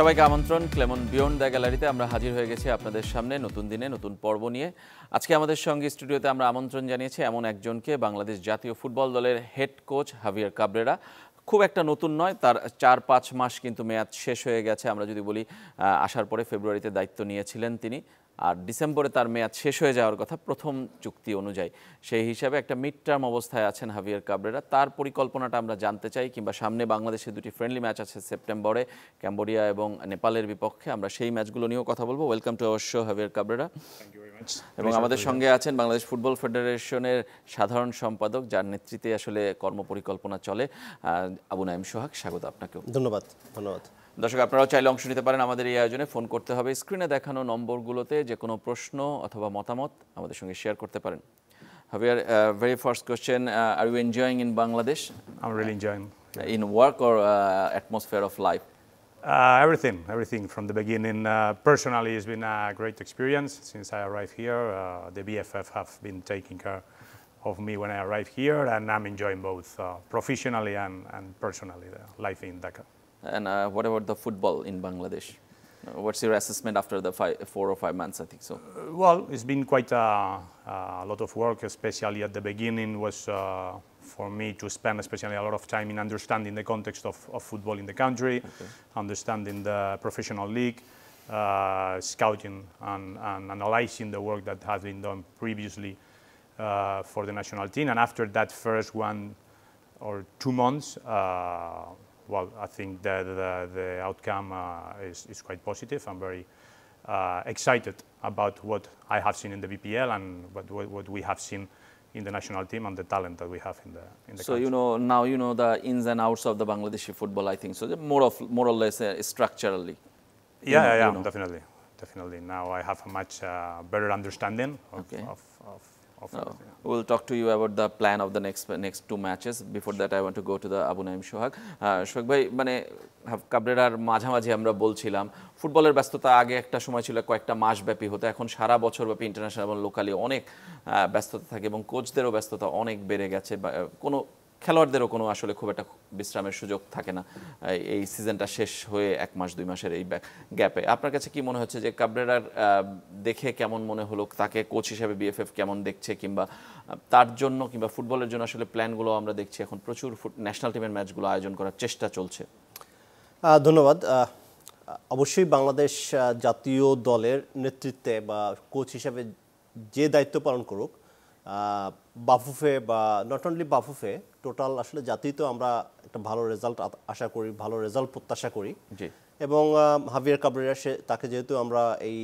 সবাইকে আমন্ত্রণ Clemon beyond the গ্যালারিতে আমরা হাজির হয়ে গেছি আপনাদের সামনে নতুন দিনে নতুন পর্ব নিয়ে। আজকে আমাদের সঙ্গে স্টুডিওতে আমরা আমন্ত্রণ জানিয়েছি এমন একজনকে, বাংলাদেশ জাতীয় ফুটবল দলের হেড কোচ হাভিয়ার কাবরেরা। খুব একটা নতুন নয়, তার 4-5 মাস কিন্তু মেয়াদ শেষ হয়ে গেছে। আমরা যদি বলি আসার পরে ফেব্রুয়ারিতে দায়িত্ব নিয়েছিলেন তিনি, আর ডিসেম্বরে তার মেয়াদ শেষ হয়ে যাওয়ার কথা প্রথম চুক্তি অনুযায়ী। সেই হিসাবে একটা মিড টার্ম অবস্থায় আছেন হাভিয়ার কাবরেরা। তার পরিকল্পনাটা আমরা জানতে চাই, কিংবা সামনে বাংলাদেশে দুটি ফ্রেন্ডলি ম্যাচ আছে সেপ্টেম্বরে, ক্যাম্বোডিয়া এবং নেপালের বিপক্ষে। আমরা সেই ম্যাচগুলো নিয়েও কথা বলবো। Welcome to our show হাভিয়ার Cabrera. এবং আমাদের সঙ্গে আছেন বাংলাদেশ ফুটবল ফেডারেশনের সাধারণ সম্পাদক, যার নেতৃত্বে আসলে কর্মপরিকল্পনা চলে, আবু নাঈম সোহাগ। স্বাগত আপনাকেও। ধন্যবাদ। দর্শক, আপনারাও চাইলে অংশ নিতে পারেন আমাদের এই আয়োজনে। ফোন করতে হবে স্ক্রিনে দেখানো নম্বরগুলোতে। যে কোনো প্রশ্ন অথবা মতামত আমাদের সঙ্গে শেয়ার করতে পারেন। Javier, very first question, are you enjoying in Bangladesh? I'm really enjoying. In work or atmosphere of life? Everything from the beginning. Personally, it's been a great experience since I arrived here. The BFF have been taking care of me when I arrived here, and I'm enjoying both professionally and personally the life in Dhaka. And what about the football in Bangladesh? What's your assessment after the 4 or 5 months, I think so? Well, it's been quite a lot of work, especially at the beginning was for me to spend especially a lot of time in understanding the context of football in the country, understanding the professional league, scouting and analyzing the work that has been done previously for the national team. And after that first 1 or 2 months, well, I think that the outcome is quite positive. I'm very excited about what I have seen in the BPL and what we have seen in the national team and the talent that we have in the so country. Now you know the ins and outs of the Bangladeshi football, I think so, more or less structurally. Yeah, definitely. Now I have a much better understanding of We'll talk to you about the plan of the next 2 matches. Before that, I want to go to the Abu Naঈm Sohag. সোহাগ ভাই, মানে কাবরেরার মাঝামাঝি আমরা বলছিলাম, ফুটবলের ব্যস্ততা আগে একটা সময় ছিল কয়েকটা মাস ব্যাপী হতো, এখন সারা বছর ব্যাপী ইন্টারন্যাশনাল এবং লোকালি অনেক ব্যস্ততা থাকে, এবং কোচদেরও ব্যস্ততা অনেক বেড়ে গেছে। কোনো খেলোয়াড়দেরও কোনো আসলে খুব একটা বিশ্রামের সুযোগ থাকে না এই সিজনটা শেষ হয়ে 1 মাস 2 মাসের এই গ্যাপে। আপনার কাছে কি মনে হচ্ছে যে কাবরেরার দেখে কেমন মনে হলো, তাকে কোচ হিসেবে বিএফএফ কেমন দেখছে, কিংবা তার জন্য কিংবা ফুটবলের জন্য আসলে প্ল্যানগুলো আমরা দেখছি এখন প্রচুর ন্যাশনাল টিমের ম্যাচগুলো আয়োজন করার চেষ্টা চলছে? ধন্যবাদ। অবশ্যই বাংলাদেশ জাতীয় দলের নেতৃত্বে বা কোচ হিসেবে যে দায়িত্ব পালন করুক, বাফুফে বা নট অনলি বাফুফে, টোটাল আসলে জাতীয় তো আমরা একটা ভালো রেজাল্ট আশা করি, ভালো রেজাল্ট প্রত্যাশা করি। এবং হাভিয়ার কাবরেরা তাকে যেহেতু আমরা এই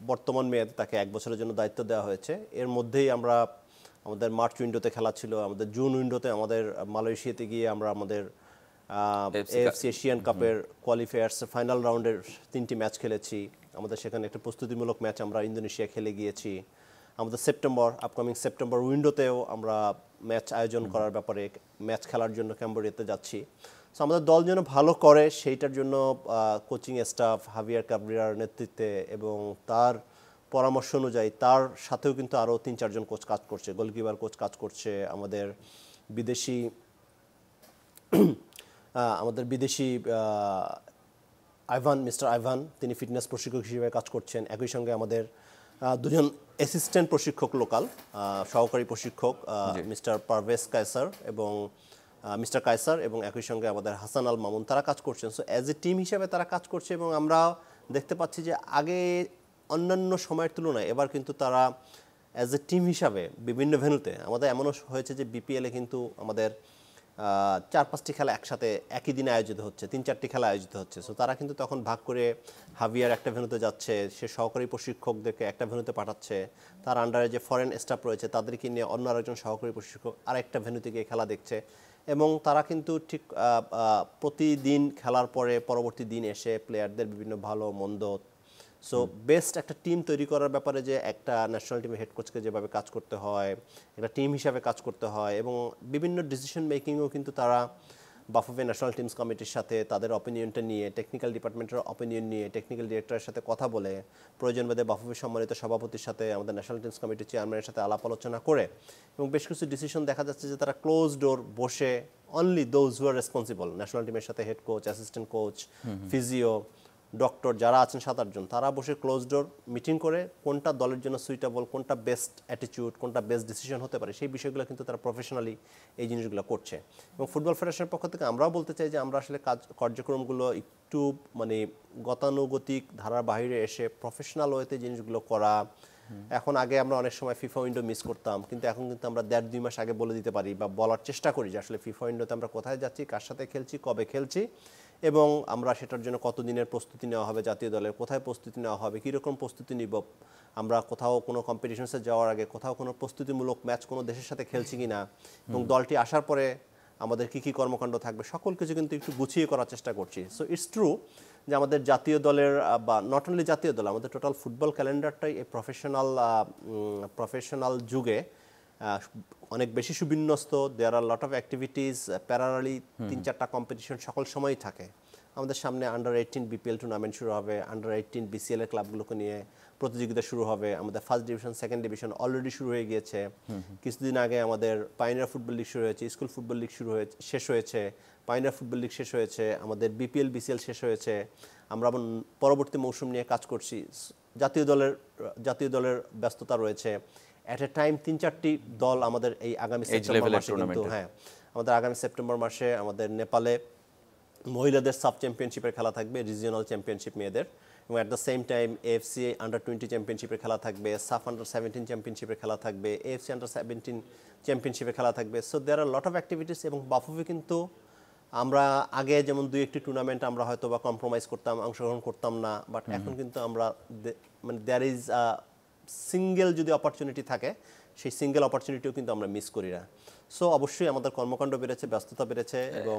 বর্তমান মেয়াদে তাকে 1 বছরের জন্য দায়িত্ব দেওয়া হয়েছে, এর মধ্যেই আমরা আমাদের মার্চ উইন্ডোতে খেলা ছিল, আমাদের জুন উইন্ডোতে আমাদের মালয়েশিয়াতে গিয়ে আমরা আমাদের এএফসি এশিয়ান কাপের কোয়ালিফায়ার্স ফাইনাল রাউন্ডের 3টি ম্যাচ খেলেছি। আমাদের সেখানে একটা প্রস্তুতিমূলক ম্যাচ আমরা ইন্দোনেশিয়া খেলে গিয়েছি। আমাদের আপকামিং সেপ্টেম্বর উইন্ডোতেও আমরা ম্যাচ আয়োজন করার ব্যাপারে ম্যাচ খেলার জন্য ক্যাম্বোডিয়াতে যাচ্ছি। সো আমাদের দল যেন ভালো করে সেইটার জন্য কোচিং স্টাফ হাভিয়ার কাবরেরার নেতৃত্বে এবং তার পরামর্শ অনুযায়ী তার সাথেও কিন্তু আরও 3-4 জন কোচ কাজ করছে, গোলকিপার কোচ কাজ করছে, আমাদের বিদেশি মিস্টার আইভান, তিনি ফিটনেস প্রশিক্ষক হিসেবে কাজ করছেন। একই সঙ্গে আমাদের 2 জন অ্যাসিস্ট্যান্ট প্রশিক্ষক, লোকাল সহকারী প্রশিক্ষক, মিস্টার পারভেজ কায়সার এবং মিস্টার কায়সার, এবং একই সঙ্গে আমাদের হাসান আল মামুন, তারা কাজ করছেন। সো অ্যাজ এ টিম হিসাবে তারা কাজ করছে, এবং আমরা দেখতে পাচ্ছি যে আগে অন্যান্য সময়ের তুলনায় এবার কিন্তু তারা অ্যাজ এ টিম হিসাবে বিভিন্ন ভেন্যুতে, আমাদের এমনও হয়েছে যে বিপিএলে কিন্তু আমাদের 4-5টি খেলা একসাথে একই দিনে আয়োজিত হচ্ছে, 3-4টি খেলা আয়োজিত হচ্ছে। সো তারা কিন্তু তখন ভাগ করে হাভিয়ার একটা ভেন্যুতে যাচ্ছে, সে সহকারী প্রশিক্ষকদেরকে একটা ভেন্যুতে পাঠাচ্ছে, তার আন্ডারে যে ফরেন স্টাফ রয়েছে তাদেরকে নিয়ে অন্য আরেকজন সহকারী প্রশিক্ষক আরেকটা ভেন্যুতে গিয়ে খেলা দেখছে, এবং তারা কিন্তু ঠিক প্রতিদিন খেলার পরে পরবর্তী দিন এসে প্লেয়ারদের বিভিন্ন ভালো মন্দ, সো বেস্ট একটা টিম তৈরি করার ব্যাপারে যে একটা ন্যাশনাল টিমের হেড কোচকে যেভাবে কাজ করতে হয়, একটা টিম হিসাবে কাজ করতে হয়, এবং বিভিন্ন ডিসিশন মেকিংও কিন্তু তারা বাফুফে ন্যাশনাল টিমস কমিটির সাথে তাদের অপিনিয়নটা নিয়ে, টেকনিক্যাল ডিপার্টমেন্টের অপিনিয়ন নিয়ে, টেকনিক্যাল ডিরেক্টরের সাথে কথা বলে, প্রয়োজন ভেদে বাফুফে সম্মানিত সভাপতির সাথে, আমাদের ন্যাশনাল টিমস কমিটির চেয়ারম্যানের সাথে আলাপ আলোচনা করে, এবং বেশ কিছু ডিসিশন দেখা যাচ্ছে যে তারা ক্লোজ ডোর বসে only those who R responsible, national টিমের সাথে head coach, assistant coach, physio, doctor যারা আছেন 7-8 জন, তারা বসে ক্লোজ ডোর মিটিং করে কোনটা দলের জন্য সুইটেবল, কোনটা বেস্ট অ্যাটিটিউড, কোনটা বেস্ট ডিসিশন হতে পারে, সেই বিষয়গুলো কিন্তু তারা প্রফেশনালি এই জিনিসগুলো করছে। এবং ফুটবল ফেডারেশনের পক্ষ থেকে আমরাও বলতে চাই যে আমরা আসলে কার্যক্রমগুলো একটু মানে গতানুগতিক ধারার বাইরে এসে প্রফেশনাল ওয়েতে জিনিসগুলো করা। এখন আগে আমরা অনেক সময় ফিফা উইন্ডো মিস করতাম, কিন্তু এখন কিন্তু আমরা 1.5-2 মাস আগে বলে দিতে পারি বা বলার চেষ্টা করি যে আসলে ফিফা উইন্ডোতে আমরা কোথায় যাচ্ছি, কার সাথে খেলছি, কবে খেলছি, এবং আমরা সেটার জন্য কতদিনের প্রস্তুতি নেওয়া হবে, জাতীয় দলের কোথায় প্রস্তুতি নেওয়া হবে, কীরকম প্রস্তুতি নিব, আমরা কোথাও কোনো কম্পিটিশনসে যাওয়ার আগে কোথাও কোনো প্রস্তুতিমূলক ম্যাচ কোনো দেশের সাথে খেলছি কি না, এবং দলটি আসার পরে আমাদের কী কী কর্মকাণ্ড থাকবে, সকল কিছু কিন্তু একটু গুছিয়ে করার চেষ্টা করছি। সো ইটস ট্রু যে আমাদের জাতীয় দলের বা নট অনলি জাতীয় দল, আমাদের টোটাল ফুটবল ক্যালেন্ডারটাই এই প্রফেশনাল যুগে অনেক বেশি সুবিন্যস্ত। There are lot of activities parallelly, 3-4টা কম্পিটিশন সকল সময়ই থাকে। আমাদের সামনে আন্ডার 18 বিপিএল টুর্নামেন্ট শুরু হবে, আন্ডার 18 বিসিএল এর ক্লাবগুলোকে নিয়ে প্রতিযোগিতা শুরু হবে। আমাদের first division, second division already শুরু হয়ে গিয়েছে। কিছুদিন আগে আমাদের পাইনিয়ার ফুটবল লিগ শুরু হয়েছে, স্কুল ফুটবল লিগ শেষ হয়েছে, পাইনিয়ার ফুটবল লিগ শেষ হয়েছে, আমাদের বিপিএল বিসিএল শেষ হয়েছে। আমরা পরবর্তী মৌসুম নিয়ে কাজ করছি। জাতীয় দলের ব্যস্ততা রয়েছে। অ্যাট এ টাইম 3-4টি দল আমাদের এই আগামী সেপ্টেম্বর মাসে কিন্তু আমাদের আগামী সেপ্টেম্বর মাসে আমাদের নেপালে মহিলাদের সাব চ্যাম্পিয়নশিপের খেলা থাকবে, রিজিওনাল চ্যাম্পিয়নশিপ মেয়েদের, এবং at the same time AFC under 20 চ্যাম্পিয়নশিপের খেলা থাকবে, সাফ আন্ডার 17 চ্যাম্পিয়নশিপের খেলা থাকবে, এএফসি আন্ডার 17 চ্যাম্পিয়নশিপের খেলা থাকবে। So there are lot of activities. এবং বাফুফে কিন্তু আমরা আগে যেমন 2-1টি টুর্নামেন্ট আমরা হয়তো বা কম্প্রোমাইজ করতাম, অংশগ্রহণ করতাম না, বাট এখন কিন্তু আমরা মানে দেয়ার ইজ সিঙ্গেল যদি অপরচুনিটি থাকে, সেই সিঙ্গেল অপরচুনিটিও কিন্তু আমরা মিস করি না। সো অবশ্যই আমাদের কর্মকাণ্ড বেড়েছে, ব্যস্ততা বেড়েছে। এবং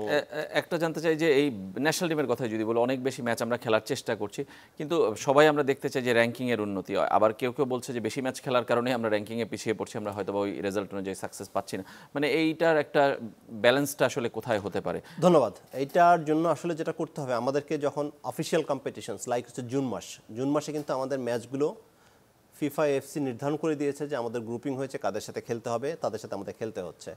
একটা জানতে চাই যে এই ন্যাশনাল টিমের কথা যদি বলো, অনেক বেশি ম্যাচ আমরা খেলার চেষ্টা করছি, কিন্তু সবাই আমরা দেখতে চাই যে র্যাঙ্কিংয়ের উন্নতি হয়। আবার কেউ কেউ বলছে যে বেশি ম্যাচ খেলার কারণে আমরা র্যাঙ্কিংয়ে পিছিয়ে পড়ছি, আমরা হয়তো ওই রেজাল্ট অনুযায়ী সাকসেস পাচ্ছি না। মানে এইটার একটা ব্যালেন্সটা আসলে কোথায় হতে পারে? ধন্যবাদ। এইটার জন্য আসলে যেটা করতে হবে, আমাদেরকে যখন অফিসিয়াল কম্পিটিশনস লাইক হচ্ছে জুন মাসে কিন্তু আমাদের ম্যাচগুলো ফিফা এফসি নির্ধারণ করে দিয়েছে যে আমাদের গ্রুপিং হয়েছে, কাদের সাথে খেলতে হবে, তাদের সাথে আমাদের খেলতে হচ্ছে।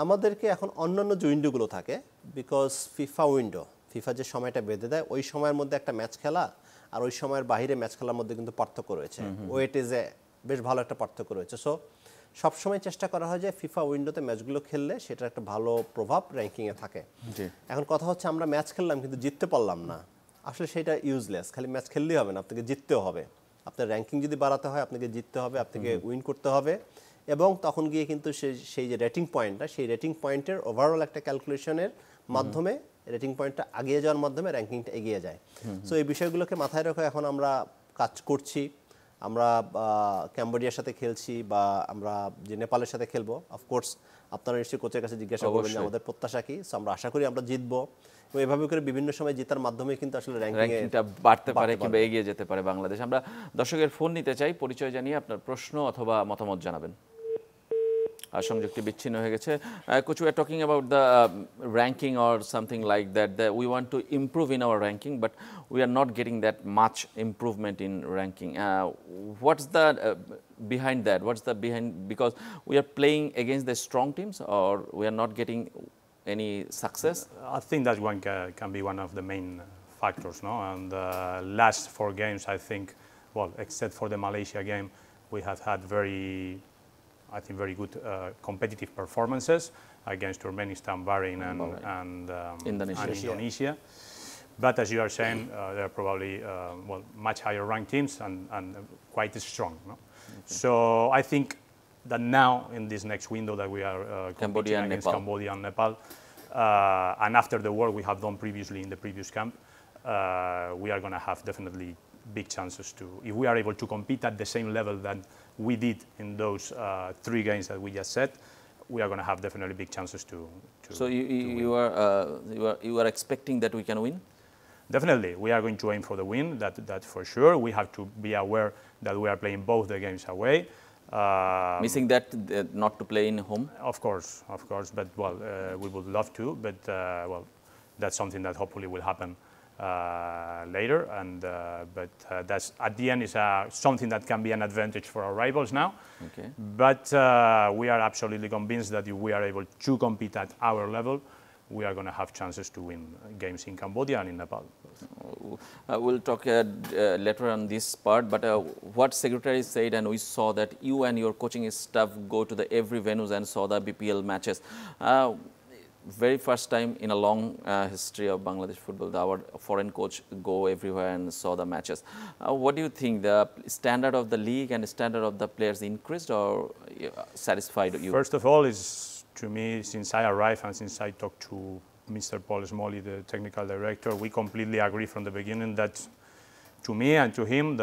আমাদেরকে এখন অন্যান্য যে উইন্ডোগুলো থাকে, বিকজ ফিফা যে সময়টা বেঁধে দেয়, ওই সময়ের মধ্যে একটা ম্যাচ খেলা আর ওই সময়ের বাইরে ম্যাচ খেলার মধ্যে কিন্তু পার্থক্য রয়েছে, ওয়েট ইজ বেশ ভালো একটা পার্থক্য রয়েছে। সো সবসময় চেষ্টা করা হয় যে ফিফা উইন্ডোতে ম্যাচগুলো খেললে সেটার একটা ভালো প্রভাব র্যাঙ্কিংয়ে থাকে। এখন কথা হচ্ছে আমরা ম্যাচ খেললাম কিন্তু জিততে পারলাম না, আসলে সেটা ইউজলেস। খালি ম্যাচ খেললেই হবে না, আপনাকে জিততেও হবে। আপনার র্যাঙ্কিং যদি বাড়াতে হয়, আপনাকে জিততে হবে, আপনাকে উইন করতে হবে, এবং তখন গিয়ে কিন্তু সেই যে রেটিং পয়েন্টটা, সেই রেটিং পয়েন্টের ওভারঅল একটা ক্যালকুলেশনের মাধ্যমে, রেটিং পয়েন্টটা এগিয়ে যাওয়ার মাধ্যমে র্যাঙ্কিংটা এগিয়ে যায়। সো এই বিষয়গুলোকে মাথায় রেখে এখন আমরা কাজ করছি। আমরা ক্যাম্বোডিয়ার সাথে খেলছি, বা আমরা যে নেপালের সাথে খেলবো, অফকোর্স আপনারা নিশ্চয়ই কোচের কাছে জিজ্ঞাসা করবেন যে আমাদের প্রত্যাশা কি। সো আমরা আশা করি আমরা জিতবো, এবং এভাবে করে বিভিন্ন সময় জেতার মাধ্যমে কিন্তু আসলে র্যাঙ্কিংটা বাড়তে পারে কিংবা এগিয়ে যেতে পারে বাংলাদেশ। আমরা দর্শকের ফোন নিতে চাই, পরিচয় জানিয়ে আপনার প্রশ্ন অথবা মতামত জানাবেন। আর সংযোগটি বিচ্ছিন্ন হয়ে গেছে। Coach, we are talking about the ranking or something like that, that we want to improve in our ranking, but we are not getting that much improvement in ranking. What's the behind that? What's the behind? Because we are playing against the strong teams, or we are not getting any success? I think that one can be one of the main factors, no? And last 4 games, I think, well, except for the Malaysia game, we have had very good competitive performances against Turkmenistan, Bahrain, and Indonesia. But as you are saying, they are probably much higher ranked teams and quite strong. No? So I think that now in this next window that we are competing against Cambodia and Nepal, and after the work we have done previously in the previous camp, we are going to have definitely big chances to, if we are able to compete at the same level that we did in those 3 games that we just said, we are going to have definitely big chances to So you are expecting that we can win? Definitely, we are going to aim for the win. That for sure. We have to be aware that we are playing both the games away. Missing that not to play in home? Of course. But we would love to. But that's something that hopefully will happen later. But that's at the end is something that can be an advantage for our rivals now. Okay. But we are absolutely convinced that if we are able to compete at our level, we are going to have chances to win games in Cambodia and in Nepal. we'll talk later on this part, but what Secretary said, and we saw that you and your coaching staff go to the every venues and saw the BPL matches. Very first time in a long history of Bangladesh football, our foreign coach go everywhere and saw the matches. What do you think? The standard of the league and the standard of the players increased or satisfied you? First of all, is to me, since I arrived and since I talked to Mr. Paul Smalley, the technical director, we completely agree from the beginning that to me and to him,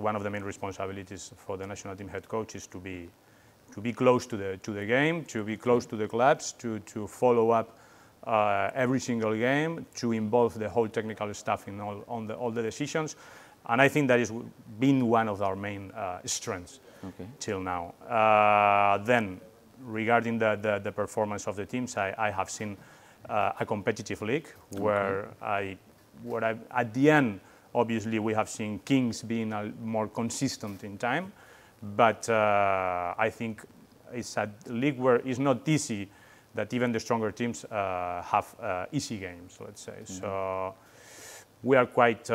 one of the main responsibilities for the national team head coach is to be close to the game, to be close to the clubs, to follow up every single game, to involve the whole technical staff in all the decisions, and I think that has been one of our main strengths till now. Then, regarding the performance of the teams, I have seen a competitive league where at the end, obviously, we have seen Kings being more consistent in time. But I think it's a league where it's not easy that even the stronger teams have easy games, let's say. So we are quite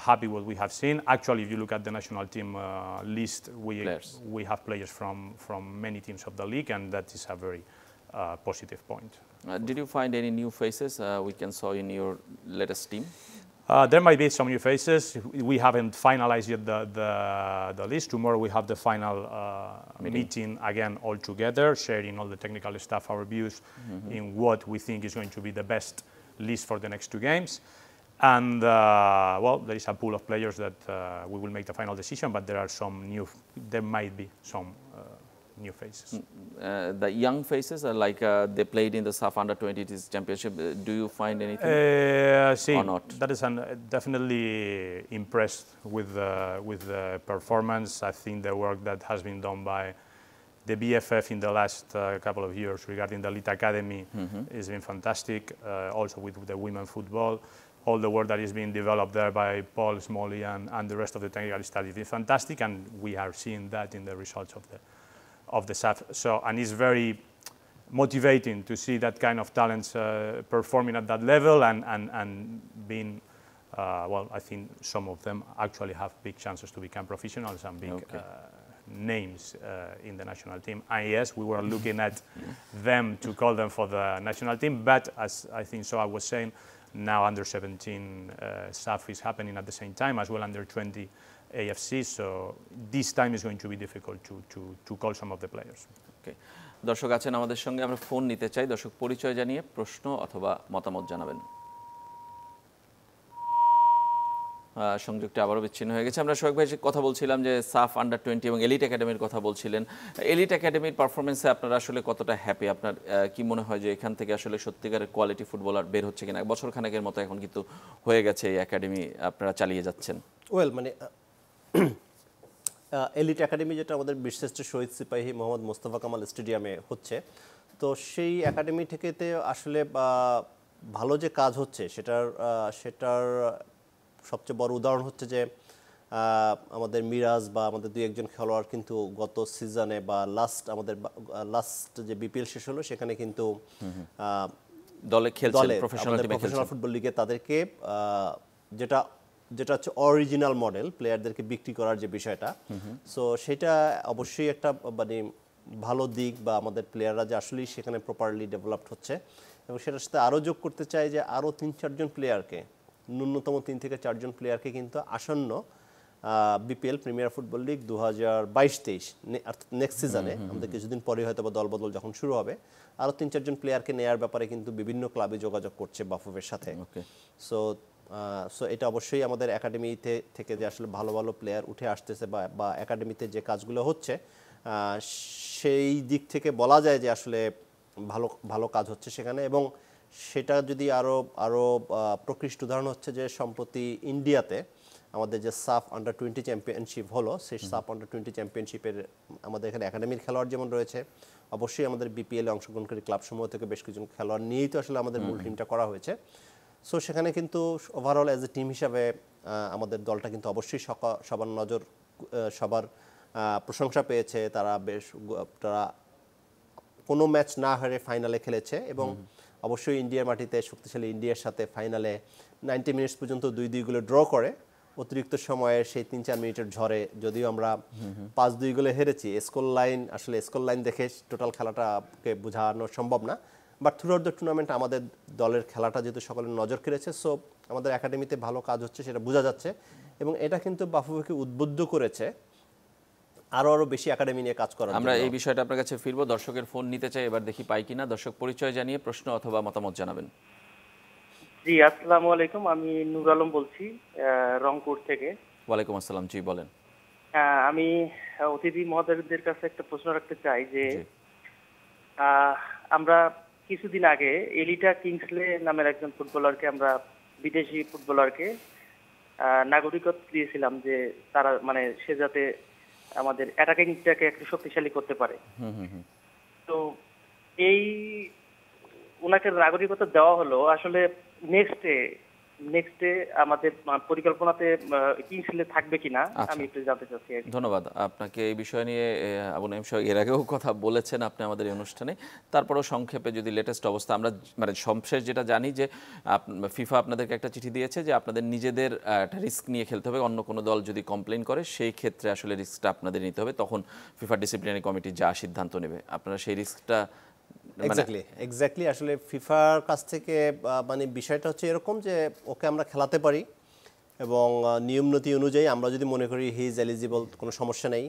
happy what we have seen. Actually, if you look at the national team list, we have players from many teams of the league, and that is a very positive point. Did you find any new faces we can saw in your latest team? There might be some new faces. We haven't finalized yet the list. Tomorrow we have the final meeting again all together, sharing all the technical staff, our views in what we think is going to be the best list for the next 2 games. And well, there is a pool of players that we will make the final decision, but there might be some new faces. The young faces are like they played in the SAF Under-20s Championship. Do you find anything or not? That is definitely impressed with the performance. I think the work that has been done by the BFF in the last couple of years regarding the Elite Academy has been fantastic. Also with the women football, all the work that is being developed there by Paul Smalley and the rest of the technical staff is fantastic, and we are seeing that in the results of the SAF. So, and it's very motivating to see that kind of talents performing at that level and being, well, I think some of them actually have big chances to become professionals and big names in the national team. And yes, we were looking at them to call them for the national team, but as I think I was saying, now under-17 SAF is happening at the same time, as well under-20 AFC, so this time is going to be difficult to call some of the players. Okay. দর্শক আছেন আমাদের সঙ্গে, আমরা phone নিতে চাই। দর্শক পরিচয় জানিয়ে প্রশ্ন অথবা মতামত জানাবেন। সংযোগটা আবারও বিচ্ছিন্ন হয়ে গেছে। আমরা সোহেগ ভাইয়ের কথা বলছিলাম যে সাফ আন্ডার-20 এবং এলিট একাডেমির কথা বলছিলেন। এলিট একাডেমির পারফরমেন্সে আপনারা আসলে কতটা হ্যাপি? আপনার কি মনে হয় যে এখান থেকে আসলে সত্যিকারের কোয়ালিটি ফুটবলার বের হচ্ছে কিনা? বছর খানেকের মতো এখন কিন্তু হয়ে গেছে এই একাডেমি আপনারা চালিয়ে যাচ্ছেন। ওয়েল, মানে এলিট একাডেমি যেটা আমাদের বিশ্বশ্রেষ্ঠ শহীদ সিপাহী মোহাম্মদ মোস্তফা কামাল স্টেডিয়ামে হচ্ছে, তো সেই একাডেমি থেকেতে আসলে ভালো যে কাজ হচ্ছে সেটার সবচেয়ে বড় উদাহরণ হচ্ছে যে আমাদের মিরাজ বা আমাদের 2-1 খেলোয়াড় কিন্তু গত সিজনে বা আমাদের লাস্ট যে বিপিএল শেষ হলো সেখানে কিন্তু দলে খেলছেন, প্রফেশনাল ফুটবল লিগে তাদেরকে যেটা হচ্ছে অরিজিনাল মডেল প্লেয়ারদেরকে বিক্রি করার যে বিষয়টা, সো সেটা অবশ্যই একটা মানে ভালো দিক, বা আমাদের প্লেয়াররা যে আসলেই সেখানে প্রপারলি ডেভেলপড হচ্ছে। এবং সেটার সাথে আরও যোগ করতে চাই যে আরও 3-4 জন প্লেয়ারকে, ন্যূনতম 3 থেকে 4 জন প্লেয়ারকে কিন্তু আসন্ন BPL premier football league 2022-23 next সিজনে, আমাদের কিছুদিন পরে হয়তো বা দলবদল যখন শুরু হবে, আরও 3-4 জন প্লেয়ারকে নেয়ার ব্যাপারে কিন্তু বিভিন্ন ক্লাবে যোগাযোগ করছে বাফুফের সাথে। সো এটা অবশ্যই আমাদের একাডেমিতে থেকে যে আসলে ভালো ভালো প্লেয়ার উঠে আসতেছে বা একাডেমিতে যে কাজগুলো হচ্ছে সেই দিক থেকে বলা যায় যে আসলে ভালো কাজ হচ্ছে সেখানে। এবং সেটা যদি আরও প্রকৃষ্ট উদাহরণ হচ্ছে যে সম্প্রতি ইন্ডিয়াতে আমাদের যে সাফ আন্ডার-20 চ্যাম্পিয়নশিপ হলো, সেই সাফ আন্ডার-20 চ্যাম্পিয়নশিপের আমাদের এখানে একাডেমির খেলোয়াড় যেমন রয়েছে, অবশ্যই আমাদের বিপিএলে অংশগ্রহণকারী ক্লাবসমূহ থেকে বেশ কিছু খেলোয়াড় নিয়েই তো আসলে আমাদের মূল টিমটা করা হয়েছে। সো সেখানে কিন্তু ওভারঅল অ্যাজ এ টিম হিসাবে আমাদের দলটা কিন্তু অবশ্যই সবার প্রশংসা পেয়েছে। তারা কোনো ম্যাচ না হারে ফাইনালে খেলেছে এবং অবশ্যই ইন্ডিয়ার মাটিতে শক্তিশালী ইন্ডিয়ার সাথে ফাইনালে 90 মিনিটস পর্যন্ত 2-2 গোলে ড্র করে অতিরিক্ত সময়ে সেই 3-4 মিনিটের ঝড়ে যদিও আমরা 5-2 গোলে হেরেছি, স্কোর লাইন দেখে টোটাল খেলাটাকে বোঝানো সম্ভব না, but through out the tournament আমাদের দলের খেলাটা যেহেতু সকলের নজর কেড়েছে, সো আমাদের একাডেমিতে ভালো কাজ হচ্ছে সেটা বোঝা যাচ্ছে এবং এটা কিন্তু বাফুফেকে উদ্বুদ্ধ করেছে আরো বেশি একাডেমি নিয়ে কাজ করার। আমরা এই বিষয়টা আপনার কাছে ফিরবো, দর্শকের ফোন নিতে চাই, এবার দেখি পাই কিনা। দর্শক পরিচয় জানিয়ে প্রশ্ন অথবা মতামত জানাবেন। জি, আসসালামু আলাইকুম, আমি নূর আলম বলছি রংপুর থেকে। ওয়ালাইকুম আসসালাম, জি বলেন। আমি অতিথি মহোদয়দের কাছে একটা প্রশ্ন রাখতে চাই যে আমরা কিছুদিন আগে এলিটা কিংসলে নামের একজন ফুটবলারকে, আমরা বিদেশি ফুটবলারকে নাগরিকত্ব দিয়েছিলাম যে তারা মানে সে যাতে আমাদের অ্যাটাকিংটাকে একটু শক্তিশালী করতে পারে। তো এই ওনাকে নাগরিকত্ব দেওয়া হলো, আসলে নেক্সটে আমাদের পরিকল্পনাতে কিংসলে থাকবে কিনা আমি একটু জানতে চাচ্ছি। ধন্যবাদ আপনাকে। এই বিষয় নিয়ে আবু নাঈম সাহেব এর আগেও কথা বলেছেন আপনি আমাদের এই অনুষ্ঠানে, তারপরেও সংক্ষেপে যদি লেটেস্ট অবস্থা আমরা মানে সবশেষ যেটা জানি যে ফিফা আপনাদেরকে একটা চিঠি দিয়েছে যে আপনাদের নিজেদের একটা রিস্ক নিয়ে খেলতে হবে, অন্য কোনো দল যদি কমপ্লেন করে সেই ক্ষেত্রে আসলে রিস্কটা আপনাদের নিতে হবে, তখন ফিফা ডিসিপ্লিনারি কমিটি যা সিদ্ধান্ত নেবে আপনারা সেই রিস্কটা এক্স্যাক্টলি আসলে ফিফার কাছ থেকে মানে বিষয়টা হচ্ছে এরকম যে ওকে আমরা খেলাতে পারি এবং নিয়মনীতি অনুযায়ী আমরা যদি মনে করি হি ইজ এলিজিবল, কোনো সমস্যা নেই।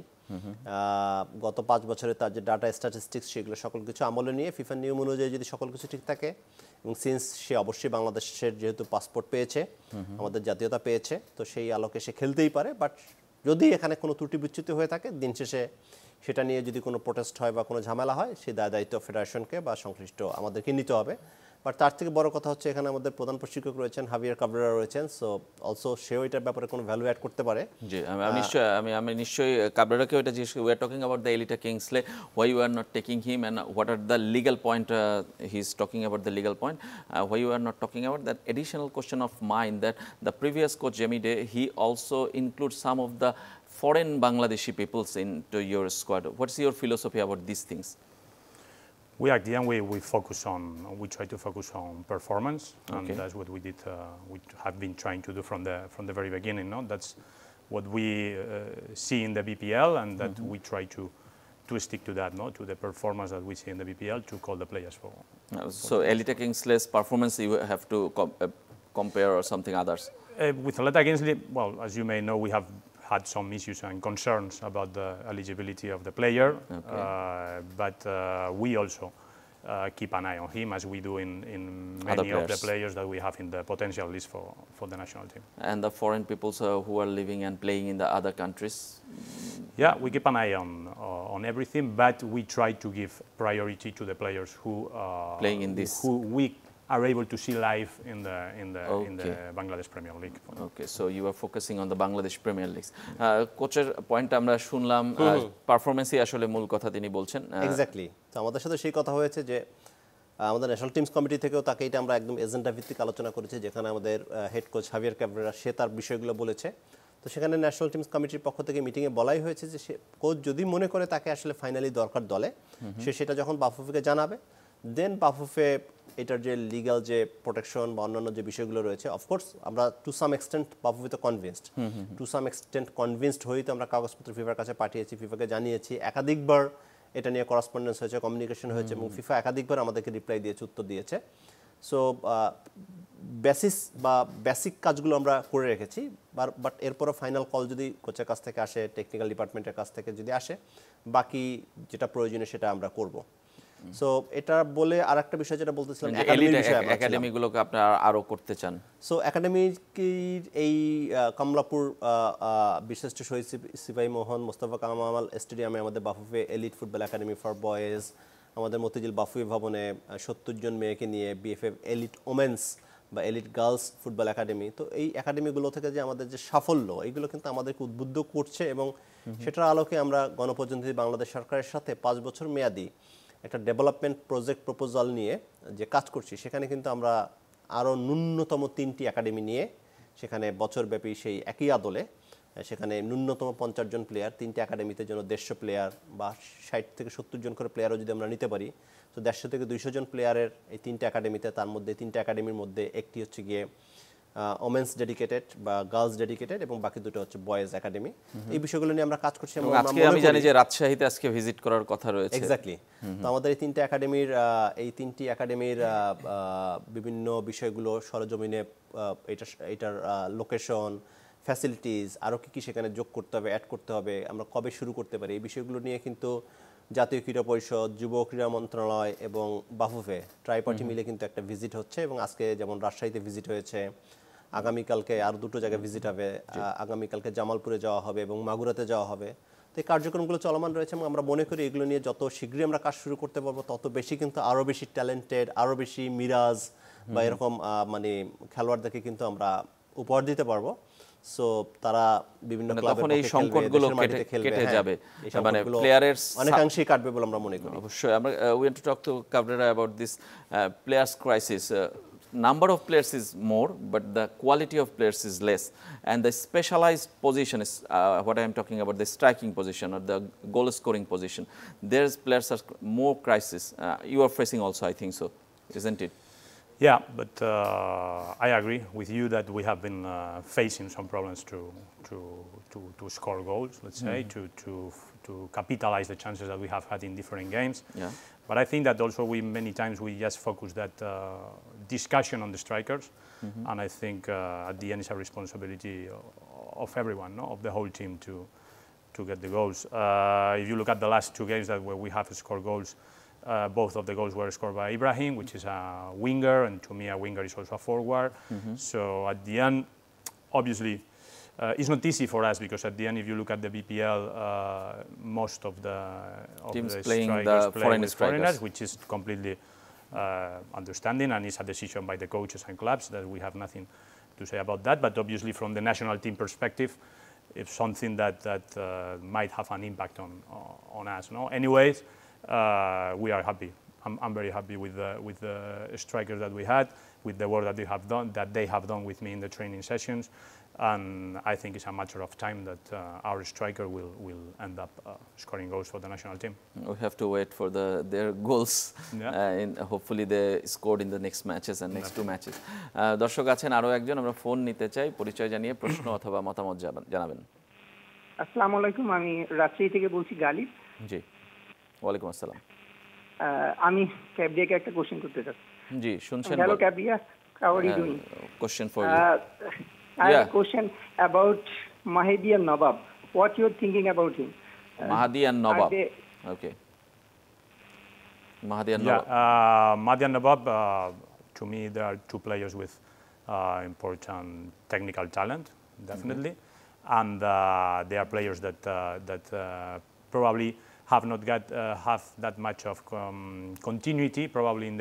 গত 5 বছরে তার যে ডাটা স্ট্যাটিস্টিক্স সেগুলো সকল কিছু আমলে নিয়ে ফিফার নিয়ম অনুযায়ী যদি সকল কিছু ঠিক থাকে এবং সিন্স সে অবশ্যই বাংলাদেশের যেহেতু পাসপোর্ট পেয়েছে, আমাদের জাতীয়তা পেয়েছে, তো সেই আলোকে সে খেলতেই পারে। বাট যদি এখানে কোনো ত্রুটি বিচ্যুতি হয়ে থাকে দিন শেষে সেটা নিয়ে যদি কোনো প্রোটেস্ট হয় বা কোনো ঝামেলা হয় সেই দায়িত্ব ফেডারেশনকে বা সংশ্লিষ্ট আমাদেরকে নিতে হবে। বাট তার থেকে বড় কথা হচ্ছে এখানে আমাদের প্রধান প্রশিক্ষক রয়েছেন, হাভিয়ার কাবরেরা রয়েছেন, সো অলসো সেও এটার ব্যাপারে কোনো ভ্যালু অ্যাড করতে পারে। জি, আমি নিশ্চয়ই কাবরেরাকেও এটা জিজ্ঞেস করি। We are talking about the Elita Kingsley, why you are not taking him and what are the legal point, he is talking about the legal point, why you are not talking about that additional question of mind that the previous coach Jamie Day he also include some of the foreign Bangladeshi peoples into your squad. What's your philosophy about these things? We at the end we try to focus on performance, and that's what we did. We have been trying to do from the very beginning. No, that's what we see in the BPL, and that we try to stick to that, no, to the performance that we see in the BPL to call the players for. So Elite Kingsley's performance you have to compare or something others. With Elite Kingsley, well, as you may know, we have had some issues and concerns about the eligibility of the player, but we also keep an eye on him as we do in many of the players that we have in the potential list for the national team. And the foreign peoples who are living and playing in the other countries? Yeah, we keep an eye on everything, but we try to give priority to the players who playing in this, who we are able to see live in the Bangladesh Premier League. Okay, so you are focusing on the Bangladesh Premier League. কোচের point আমরা শুনলাম, পারফরম্যান্সই আসলে মূল কথা তিনি বলছেন। Exactly, তো আমাদের সাথে সেই কথা হয়েছে যে আমাদের ন্যাশনাল টিমস কমিটি থেকেও তাকে এটা আমরা একদম এজেন্ডা ভিত্তিক আলোচনা করেছি, যেখানে আমাদের হেড কোচ হাভিয়ার কাবরেরা সে তার বিষয়গুলো বলেছে। তো সেখানে ন্যাশনাল টিমস কমিটির পক্ষ থেকে মিটিংয়ে বলাই হয়েছে যে সে কোচ যদি মনে করে তাকে আসলে ফাইনালি দরকার দলে, সে সেটা যখন বাফুফেকে জানাবে, দেন বাফুফে এটার যে লিগ্যাল যে প্রোটেকশন বা অন্যান্য যে বিষয়গুলো রয়েছে, অফকোর্স আমরা to some extent BAFUFE convinced হয়েই তো আমরা কাগজপত্র ফিফার কাছে পাঠিয়েছি, ফিফাকে জানিয়েছি, একাধিকবার এটা নিয়ে করেসপন্ডেন্স হয়েছে, কমিউনিকেশন হয়েছে এবং ফিফা একাধিকবার আমাদেরকে রিপ্লাই দিয়েছে, উত্তর দিয়েছে। সো বেসিক কাজগুলো আমরা করে রেখেছি, বাট এরপরও ফাইনাল কল যদি কোচের কাছ থেকে আসে, টেকনিক্যাল ডিপার্টমেন্টের কাছ থেকে যদি আসে, বাকি যেটা প্রয়োজনীয় সেটা আমরা করব। সো এটা বলে আরেকটা বিষয় যেটা বলতেছিলাম, একাডেমিগুলোকে আপনারা আরো করতে চান। সো একাডেমির এই কমলাপুর বিশিষ্ট শহীদ সিপাহী মোহন মোস্তফা কামাল স্টেডিয়ামে আমাদের Bafufe elite football academy for boys, আমাদের মতিঝিল বাফুফে ভবনে 70 জন মেয়েকে নিয়ে বিএফএফ এলিট ওমেন্স বা এলিট গার্লস ফুটবল একাডেমি। তো এই একাডেমিগুলো থেকে যে আমাদের যে সাফল্য, এইগুলো কিন্তু আমাদেরকে উদ্বুদ্ধ করছে এবং সেটার আলোকে আমরা গণপ্রজাতন্ত্রী বাংলাদেশ সরকারের সাথে 5 বছর মেয়াদি একটা ডেভেলপমেন্ট প্রজেক্ট প্রপোজাল নিয়ে যে কাজ করছি, সেখানে কিন্তু আমরা আরও ন্যূনতম 3টি একাডেমি নিয়ে সেখানে বছরব্যাপী সেই একই আদলে সেখানে ন্যূনতম 50 জন প্লেয়ার, 3টি একাডেমিতে যেন 150 প্লেয়ার বা 60 থেকে 70 জন করে প্লেয়ারও যদি আমরা নিতে পারি, তো 150 থেকে 200 জন প্লেয়ারের এই 3টি একাডেমিতে, তার মধ্যে 3টি একাডেমির মধ্যে একটি হচ্ছে গিয়ে ওমেন্স ডেডিকেটেড বা গার্লস ডেডিকেটেড এবং বাকি দুটো হচ্ছে বয়েজ একাডেমি। এই বিষয়গুলো নিয়ে আমরা কাজ করছি। আজকে আমি জানি যে রাজশাহীতে আজকে ভিজিট করার কথা রয়েছে। এক্স্যাক্টলি। তো আমাদের এই 3টি একাডেমির বিভিন্ন বিষয়গুলো সরজমিনে, এটার লোকেশন, ফ্যাসিলিটিস, আরও কী সেখানে যোগ করতে হবে, অ্যাড করতে হবে, আমরা কবে শুরু করতে পারি, এই বিষয়গুলো নিয়ে কিন্তু জাতীয় ক্রীড়া পরিষদ, যুব ক্রীড়া মন্ত্রণালয় এবং বাফুফে ট্রাইপার্টি মিলে কিন্তু একটা ভিজিট হচ্ছে। এবং আজকে যেমন রাজশাহীতে ভিজিট হয়েছে, আগামীকালকে আর 2টো জায়গায় ভিজিট হবে, আগামীকালকে জামালপুরে যাওয়া হবে এবং মাগুরাতে যাওয়া হবে। তো এই কার্যক্রমগুলো চলমান রয়েছে এবং আমরা মনে করি এগুলো নিয়ে যত শীঘ্রই আমরা কাজ শুরু করতে পারবো তত বেশি কিন্তু আরও বেশি ট্যালেন্টেড, আরও বেশি মিরাজ বা এরকম মানে খেলোয়াড়দেরকে কিন্তু আমরা উপহার দিতে পারবো। সো তারা বিভিন্ন ক্লাবের এই সংকটগুলো কেটে যাবে, মানে প্লেয়ারের অনেকাংশেই কাটবে বলে আমরা মনে করি। অবশ্যই আমরা we want to talk to Cabrera about this players crisis. Number of players is more, but the quality of players is less, and the specialized position is what I am talking about, the striking position or the goal scoring position. There's players are more crisis. You are facing also, I think so, isn't it? Yeah, but I agree with you that we have been facing some problems to score goals, let's say, to capitalize the chances that we have had in different games. Yeah. But I think that also many times we just focus that discussion on the strikers, and I think at the end it's a responsibility of everyone, no? Of the whole team to get the goals. If you look at the last 2 games where we have scored goals, both of the goals were scored by Ibrahim, which is a winger, and to me a winger is also a forward. So at the end, obviously, it's not easy for us because at the end, if you look at the BPL, most of the teams playing the foreign with foreigners, which is completely understanding, and it's a decision by the coaches and clubs that we have nothing to say about that. But obviously, from the national team perspective, it's something that might have an impact on us. No, anyways. We are happy. I'm very happy with the strikers that we had, with the work that they have done with me in the training sessions, and I think it's a matter of time that our striker will end up scoring goals for the national team. We have to wait for their goals. And hopefully they scored in the next matches and next 2 matches. দর্শক আছেন আরো একজন, আমরা phone নিতে চাই, পরিচয় জানিয়ে প্রশ্ন অথবা মতামত জানাবেন। আসসালামু আলাইকুম, আমি রাজশাহী থেকে বলছি গালিব। জি, ওয়ালাইকুম আসসালাম। আমি ক্যাবরিয়াকে একটা কোশ্চেন করতে চাচ্ছি। জি, শুনছেন? Hello Cabrera, how are you doing? Question for you. I have a question about Mahdi and Nawab. What you're thinking about him? Mahdi and Nawab. Okay. Mahdi and Nawab. Mahdi and Nawab, to me, they are 2 players with important technical talent, definitely, and they are players that probably have not got have that much of continuity, probably in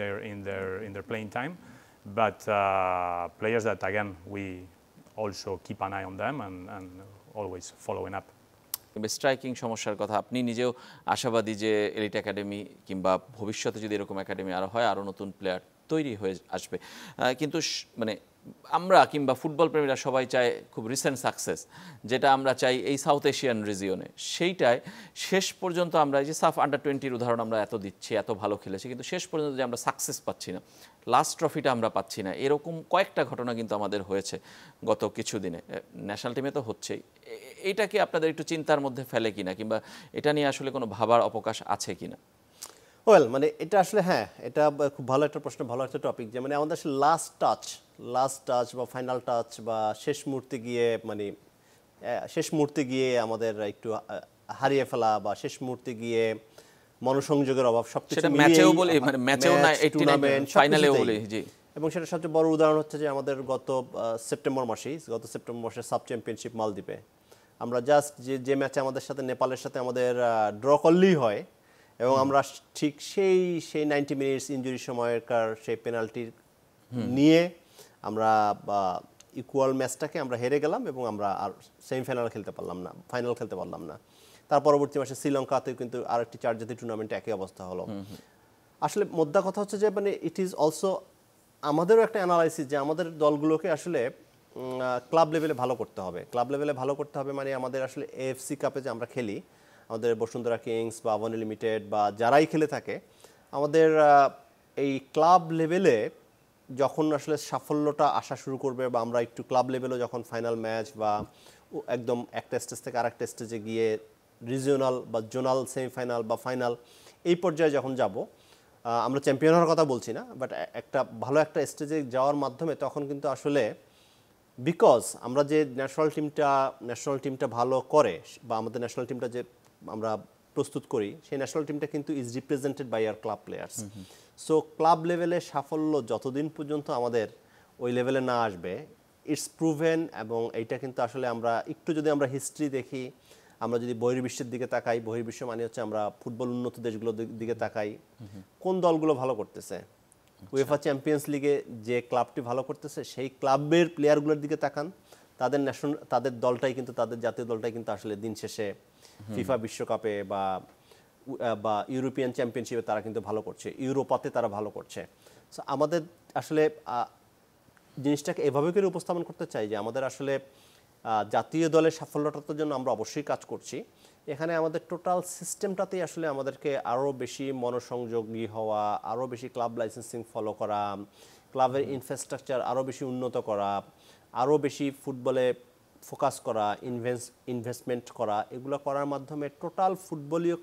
their playing time, but players that again we also keep an eye on them and always following up. Striking সমস্যার কথা আপনি নিজেও আশাবাদী যে elite academy কিংবা ভবিষ্যতে যদি এরকম একাডেমি আরো হয়, আরো নতুন প্লেয়ার তৈরি হয়ে আসবে, কিন্তু মানে আমরা কিংবা ফুটবল প্রেমীরা সবাই চায় খুব রিসেন্ট সাকসেস, যেটা আমরা চাই এই সাউথ এশিয়ান রিজিয়নে, সেইটায় শেষ পর্যন্ত আমরা এই যে সাফ আন্ডার-20 উদাহরণ আমরা এত দিচ্ছি, এত ভালো খেলেছি, কিন্তু শেষ পর্যন্ত যে আমরা সাকসেস পাচ্ছি না, লাস্ট ট্রফিটা আমরা পাচ্ছি না, এরকম কয়েকটা ঘটনা কিন্তু আমাদের হয়েছে গত কিছুদিনে, ন্যাশনাল টিমে তো হচ্ছেই। এইটা কি আপনাদের একটু চিন্তার মধ্যে ফেলে কিনা, কিংবা এটা নিয়ে আসলে কোনো ভাবার অবকাশ আছে কিনা? ওয়েল, মানে এটা আসলে হ্যাঁ, এটা খুব ভালো একটা প্রশ্ন, ভালো একটা টপিক, যে মানে আমাদের আসলে লাস্ট টাচ বা ফাইনাল টাচ বা শেষ মুহূর্তে গিয়ে আমাদের একটু হারিয়ে ফেলা বা শেষ মুহূর্তে গিয়ে মনোসংযোগের অভাব, সবকিছু ম্যাচেও বলি, মানে ম্যাচেও না, টুর্নামেন্ট ফাইনালেও বলি। জি, এবং সেটা সবচেয়ে বড় উদাহরণ হচ্ছে যে আমাদের গত সেপ্টেম্বর মাসে সাব চ্যাম্পিয়নশিপ মালদ্বীপে আমরা জাস্ট যে ম্যাচে আমাদের সাথে নেপালের সাথে আমাদের ড্র করলেই হয়, এবং আমরা ঠিক সেই 90 মিনিটস ইনজুরি সময়কার সেই পেনাল্টি নিয়ে আমরা ইকুয়াল ম্যাচটাকে আমরা হেরে গেলাম এবং আমরা আর সেমিফাইনাল খেলতে পারলাম না, ফাইনাল খেলতে পারলাম না। তার পরবর্তী মাসে শ্রীলঙ্কাতে কিন্তু আরেকটি 4 জাতীয় টুর্নামেন্টে একই অবস্থা হলো। আসলে মোদ্দা কথা হচ্ছে যে মানে ইট ইজ অলসো আমাদেরও একটা অ্যানালাইসিস যে আমাদের দলগুলোকে আসলে ক্লাব লেভেলে ভালো করতে হবে। ক্লাব লেভেলে ভালো করতে হবে মানে আমাদের আসলে এএফসি কাপে যে আমরা খেলি, আমাদের বসুন্ধরা কিংস বা আবাহনী লিমিটেড বা যারাই খেলে থাকে, আমাদের এই ক্লাব লেভেলে যখন আসলে সাফল্যটা আসা শুরু করবে বা আমরা একটু ক্লাব লেভেলেও যখন ফাইনাল ম্যাচ বা একদম একটা স্টেজ থেকে আরেকটা স্টেজে গিয়ে রিজিওনাল বা জোনাল সেমিফাইনাল বা ফাইনাল এই পর্যায়ে যখন যাব, আমরা চ্যাম্পিয়ন হওয়ার কথা বলছি না, বাট একটা ভালো একটা স্টেজে যাওয়ার মাধ্যমে তখন কিন্তু আসলে বিকজ আমরা যে ন্যাশনাল টিমটা ভালো করে বা আমাদের ন্যাশনাল টিমটা যে আমরা প্রস্তুত করি, সেই ন্যাশনাল টিমটা কিন্তু is represented by our club players. So club লেভেলে সাফল্য যতদিন পর্যন্ত আমাদের ওই লেভেলে না আসবে, ইটস প্রুভেন। এবং এইটা কিন্তু আসলে আমরা একটু যদি আমরা হিস্ট্রি দেখি, আমরা যদি বহির্বিশ্বের দিকে তাকাই, বহির্বিশ্ব মানে হচ্ছে আমরা ফুটবল উন্নত দেশগুলোর দিকে তাকাই, কোন দলগুলো ভালো করতেছে, উয়েফা চ্যাম্পিয়ন্স লিগে যে ক্লাবটি ভালো করতেছে সেই ক্লাবের প্লেয়ারগুলোর দিকে তাকান, তাদের দলটাই কিন্তু, তাদের জাতীয় দলটাই কিন্তু আসলে দিন শেষে ফিফা বিশ্বকাপে বা ইউরোপিয়ান চ্যাম্পিয়নশিপে তারা কিন্তু ভালো করছে, ইউরোপাতে তারা ভালো করছে। সো আমাদের আসলে জিনিসটাকে এভাবে করে উপস্থাপন করতে চাই যে আমাদের আসলে জাতীয় দলের সাফল্যটার জন্য আমরা অবশ্যই কাজ করছি। এখানে আমাদের টোটাল সিস্টেমটাতেই আসলে আমাদেরকে আরও বেশি মনোসংযোগী হওয়া, আরও বেশি ক্লাব লাইসেন্সিং ফলো করা, ক্লাবের ইনফ্রাস্ট্রাকচার আরও বেশি উন্নত করা, আরও বেশি ফুটবলে ফোকাস করা, ইনভেস্টমেন্ট করা, এগুলো করার মাধ্যমে টোটাল ফুটবলীয়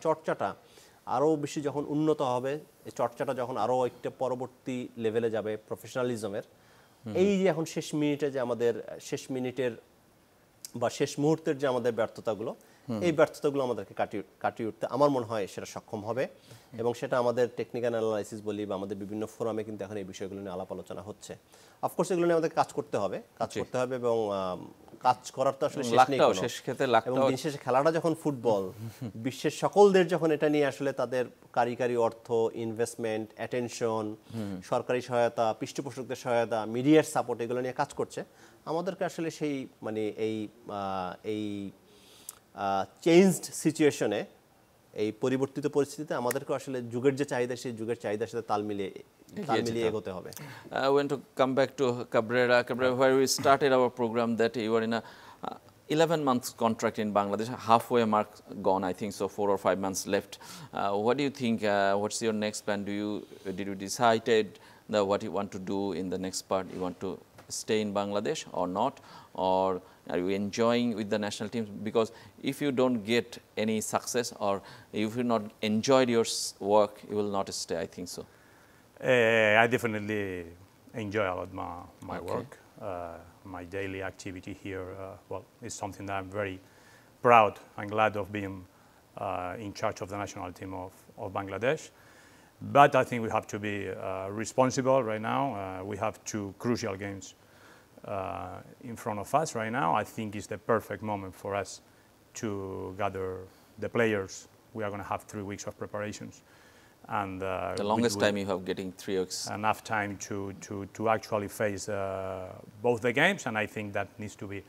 চর্চাটা আরও বেশি যখন উন্নত হবে, এই চর্চাটা যখন আরও একটা পরবর্তী লেভেলে যাবে প্রফেশনালিজমের, এই যে এখন শেষ মিনিটের বা শেষ মুহূর্তের যে আমাদের ব্যর্থতাগুলো, এই ব্যর্থতাগুলো আমাদেরকে কাটিয়ে উঠতে আমার মনে হয় সেটা সক্ষম হবে। এবং সেটা আমাদের টেকনিক্যাল অ্যানালাইসিস বলি বা আমাদের বিভিন্ন ফোরামে কিন্তু এখন এই বিষয়গুলো নিয়ে আলাপ আলোচনা হচ্ছে। অফকোর্স এগুলো নিয়ে আমাদের কাজ করতে হবে এবং কাজ করার তো আসলে শেষ নেই কোনো। এবং দিন শেষে খেলাটা যখন ফুটবল, বিশ্বের সকল দেশ যখন এটা নিয়ে আসলে তাদের কারিগরি অর্থ, ইনভেস্টমেন্ট, অ্যাটেনশন, সরকারি সহায়তা, পৃষ্ঠপোষকদের সহায়তা, মিডিয়ার সাপোর্ট, এগুলো নিয়ে কাজ করছে, আমাদেরকে আসলে সেই মানে এই চেঞ্জড সিচুয়েশনে, এই পরিবর্তিত পরিস্থিতিতে আমাদেরকে আসলে যুগের যে চাহিদা, সেই যুগের চাহিদার সাথে তাল মিলিয়ে এগোতে হবে। I want to come back to Cabrera, where we started our program, that you were in a 11 months contract in Bangladesh, halfway mark gone, I think, so 4 or 5 months left. What do you think, what's your next plan? Did you decided what you want to do in the next part? You want to stay in Bangladesh or not? Or are you enjoying with the national teams? Because if you don't get any success, or if you not enjoyed your work, you will not stay, I think so. I definitely enjoy a lot my work. My daily activity here, is something that I'm very proud and glad of being in charge of the national team of Bangladesh. But I think we have to be responsible right now. We have 2 crucial games in front of us right now. I think it's the perfect moment for us to gather the players. We are going to have 3 weeks of preparations. And the longest time you have getting 3 weeks. Enough time to actually face both the games, and I think that needs to be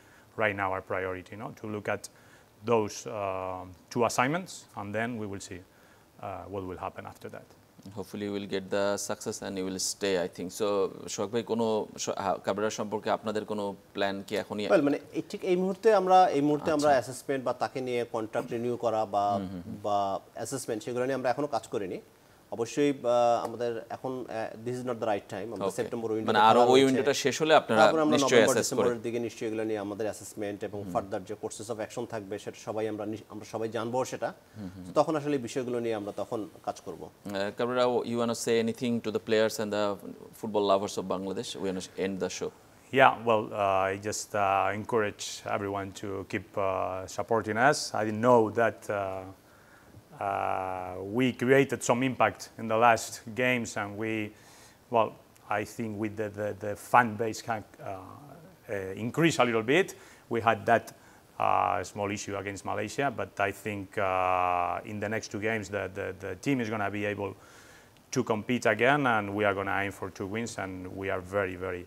right now our priority, to look at those 2 assignments, and then we will see what will happen after that. Hopefully you will get the success and you will stay, I think. So শোক ভাই, কোনো Cabrera সম্পর্কে আপনাদের কোনো plan কি এখনই? মানে ঠিক এই মুহূর্তে আমরা অ্যাসেসমেন্ট বা তাকে নিয়ে কন্ট্রাক্ট রিনিউ করা বা অ্যাসেসমেন্ট, সেগুলো নিয়ে আমরা এখনো কাজ করিনি। অবশ্যই আমাদের এখন this is not the right time. আমরা সেপ্টেম্বর উইন্ডো, মানে আরো ওই উইন্ডোটা শেষ হলে আপনারা নিশ্চয়ই অ্যাসেস করবেন। ডিসেম্বরের দিকে নিশ্চয়ই এগুলো নিয়ে আমাদের অ্যাসেসমেন্ট এবং ফার্দার যে কোর্সেস অফ অ্যাকশন থাকবে, সেটা আমরা সবাই জানবো সেটা। তখন আসলে বিষয়গুলো নিয়ে আমরা তখন কাজ করব। Cabrera, you want to say anything to the players and the football lovers of Bangladesh? We want to end the show. Yeah, well, I just encourage everyone to keep supporting us. I know that we created some impact in the last games, and I think with the fan base can increase a little bit. We had that small issue against Malaysia, but I think in the next 2 games the team is going to be able to compete again, and we are going to aim for 2 wins, and we are very, very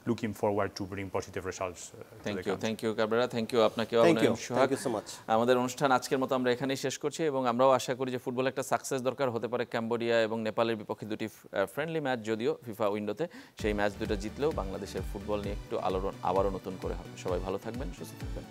looking forward to bring positive results to the country. Thank you Cabrera, thank you আপনাকেও। Thank you so much. আমাদের অনুষ্ঠান আজকের মতো আমরা এখানেই শেষ করছি এবং আমরাও আশা করি যে ফুটবল একটা সাকসেস দরকার হতে পারে। ক্যাম্বোডিয়া এবং নেপালের বিপক্ষে দুটি ফ্রেন্ডলি ম্যাচ যদিও ফিফা উইন্ডোতে, সেই ম্যাচ দুটো জিতলেও বাংলাদেশের ফুটবল নিয়ে একটু আলোড়ন আবারও নতুন করে হবে। সবাই ভালো থাকবেন, সুস্থ থাকবেন।